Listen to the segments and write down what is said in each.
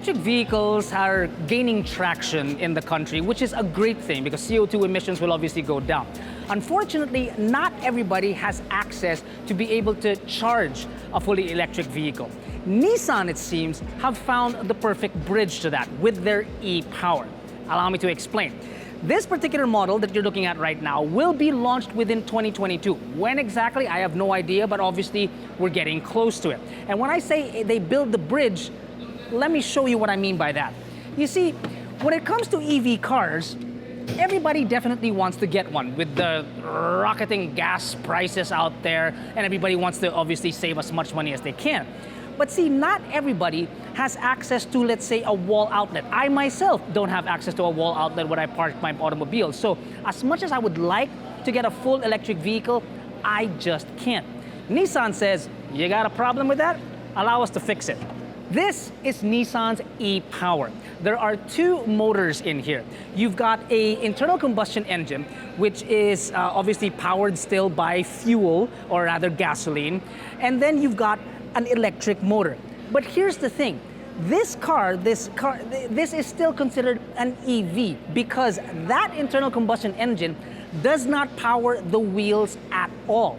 Electric vehicles are gaining traction in the country, which is a great thing because CO2 emissions will obviously go down. Unfortunately, not everybody has access to be able to charge a fully electric vehicle. Nissan, it seems, have found the perfect bridge to that with their e-Power. Allow me to explain. This particular model that you're looking at right now will be launched within 2022. When exactly, I have no idea, but obviously we're getting close to it. And when I say they build the bridge, let me show you what I mean by that. You see, when it comes to EV cars, everybody definitely wants to get one with the rocketing gas prices out there, and everybody wants to obviously save as much money as they can. But see, not everybody has access to, let's say, a wall outlet. I myself don't have access to a wall outlet where I park my automobile. So as much as I would like to get a full electric vehicle, I just can't. Nissan says, you got a problem with that? Allow us to fix it. This is Nissan's e-Power. There are two motors in here. You've got an internal combustion engine, which is obviously powered still by fuel, or rather gasoline. And then you've got an electric motor. But here's the thing. This is still considered an EV because that internal combustion engine does not power the wheels at all.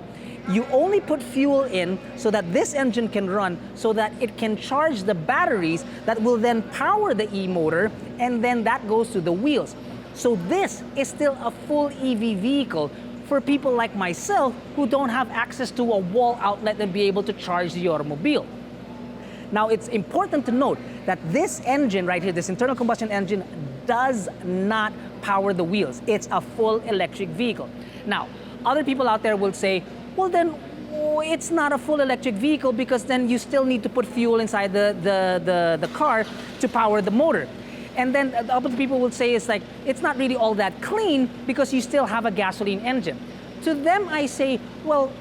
You only put fuel in so that this engine can run, so that it can charge the batteries that will then power the e-motor, and then that goes to the wheels. So this is still a full EV vehicle for people like myself who don't have access to a wall outlet and be able to charge the automobile. Now, it's important to note that this engine right here, this internal combustion engine, does not power the wheels. It's a full electric vehicle. Now, other people out there will say, well then, it's not a full electric vehicle because then you still need to put fuel inside the car to power the motor. And then other people will say it's like, it's not really all that clean because you still have a gasoline engine. To them, I say, well,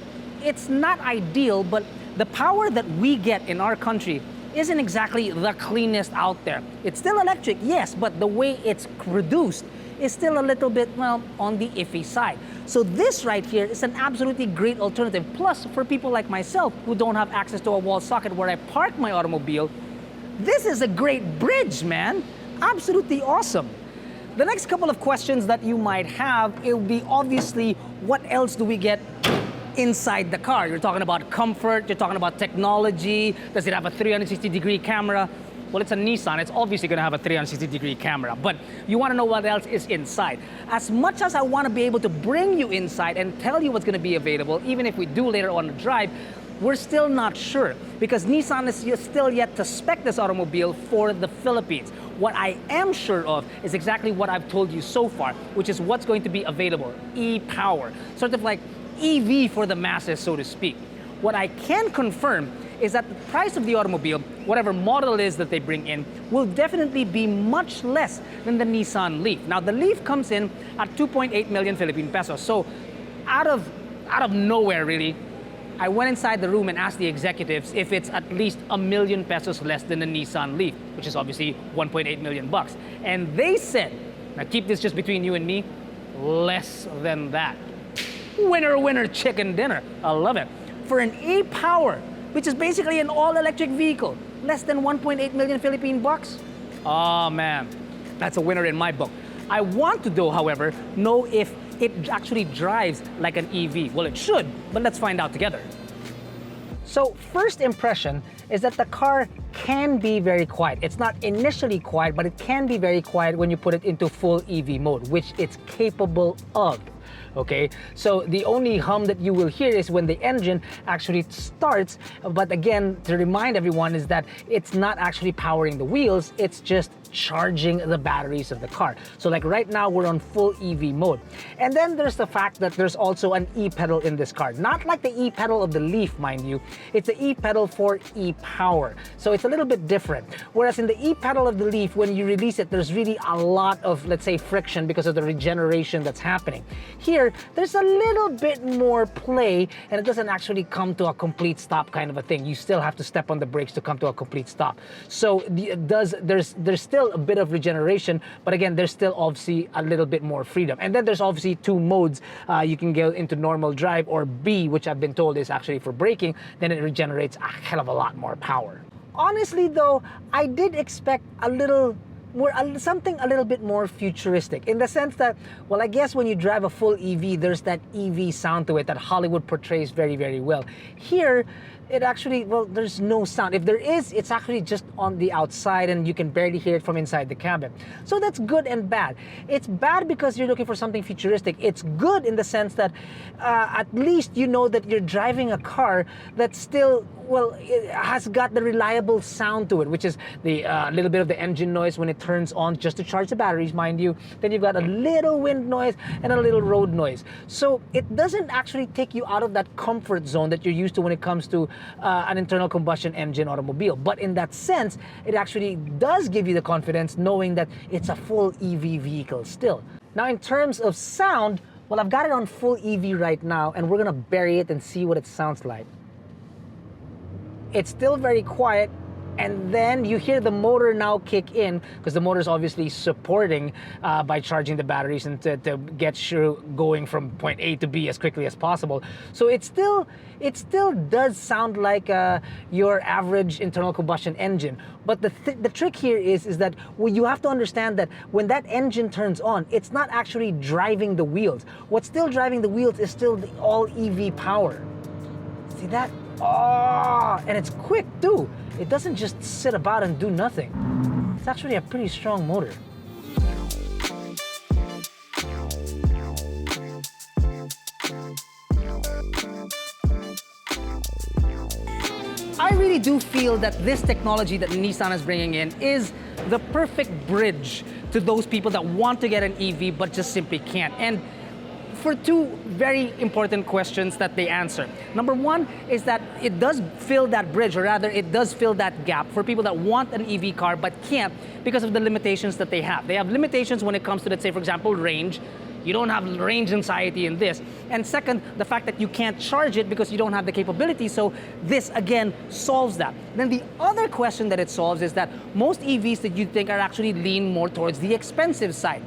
it's not ideal, but the power that we get in our country isn't exactly the cleanest out there. It's still electric, yes, but the way it's produced is still a little bit, well, on the iffy side. So this right here is an absolutely great alternative. Plus, for people like myself who don't have access to a wall socket where I park my automobile, this is a great bridge, man. Absolutely awesome. The next couple of questions that you might have, it will be obviously, what else do we get inside the car? You're talking about comfort, you're talking about technology. Does it have a 360-degree camera? Well, it's a Nissan, it's obviously gonna have a 360-degree camera, but you wanna know what else is inside. As much as I wanna be able to bring you inside and tell you what's gonna be available, even if we do later on the drive, we're still not sure because Nissan is still yet to spec this automobile for the Philippines. What I am sure of is exactly what I've told you so far, which is what's going to be available, e-Power, sort of like EV for the masses, so to speak. What I can confirm is that the price of the automobile, whatever model it is that they bring in, will definitely be much less than the Nissan Leaf. Now, the Leaf comes in at 2.8 million Philippine pesos. So out of nowhere, really, I went inside the room and asked the executives if it's at least $1 million pesos less than the Nissan Leaf, which is obviously 1.8 million bucks. And they said, now keep this just between you and me, less than that. Winner, winner, chicken dinner. I love it. For an e-Power, which is basically an all-electric vehicle, less than 1.8 million Philippine bucks? Oh man, that's a winner in my book. I want to, though, however, know if it actually drives like an EV. Well, it should, but let's find out together. So first impression is that the car can be very quiet. It's not initially quiet, but it can be very quiet when you put it into full EV mode, which it's capable of. Okay, so the only hum that you will hear is when the engine actually starts. But again, to remind everyone is that it's not actually powering the wheels, it's just charging the batteries of the car. So like right now, we're on full EV mode. And then there's the fact that there's also an e-pedal in this car. Not like the e-pedal of the Leaf, mind you. It's the e-pedal for e-Power. So it's a little bit different. Whereas in the e-pedal of the Leaf, when you release it, there's really a lot of, let's say, friction because of the regeneration that's happening. Here, there's a little bit more play, and it doesn't actually come to a complete stop kind of a thing. You still have to step on the brakes to come to a complete stop. So there's still a bit of regeneration, but again, there's still obviously a little bit more freedom. And then there's obviously two modes. You can go into normal drive or B, which I've been told is actually for braking. Then it regenerates a hell of a lot more power. Honestly though, I did expect a little more, something a little bit more futuristic, in the sense that, well, I guess when you drive a full EV, there's that EV sound to it that Hollywood portrays very, very well. Here, it actually, well, there's no sound. If there is, it's actually just on the outside and you can barely hear it from inside the cabin. So that's good and bad. It's bad because you're looking for something futuristic. It's good in the sense that at least you know that you're driving a car that's still, well, it has got the reliable sound to it, which is the little bit of the engine noise when it turns on just to charge the batteries, mind you. Then you've got a little wind noise and a little road noise. So it doesn't actually take you out of that comfort zone that you're used to when it comes to an internal combustion engine automobile. But in that sense, it actually does give you the confidence knowing that it's a full EV vehicle still. Now, in terms of sound, well, I've got it on full EV right now, and we're gonna bury it and see what it sounds like. It's still very quiet, and then you hear the motor now kick in, because the motor is obviously supporting by charging the batteries and to get you going from point A to B as quickly as possible. So it still does sound like your average internal combustion engine. But the trick here is that, well, you have to understand that when that engine turns on, it's not actually driving the wheels. What's still driving the wheels is still the all EV power. See that? Oh, and it's quick too. It doesn't just sit about and do nothing. It's actually a pretty strong motor. I really do feel that this technology that Nissan is bringing in is the perfect bridge to those people that want to get an EV but just simply can't. And for two very important questions that they answer. Number one is that it does fill that bridge, or rather it does fill that gap for people that want an EV car but can't because of the limitations that they have. They have limitations when it comes to, let's say, for example, range. You don't have range anxiety in this. And second, the fact that you can't charge it because you don't have the capability, so this again solves that. Then the other question that it solves is that most EVs that you think are actually lean more towards the expensive side.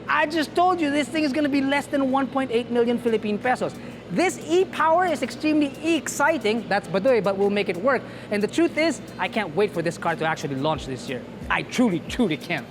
I just told you this thing is going to be less than 1.8 million Philippine pesos. This e-power is extremely exciting. That's baduy, but we'll make it work. And the truth is, I can't wait for this car to actually launch this year. I truly, truly can't.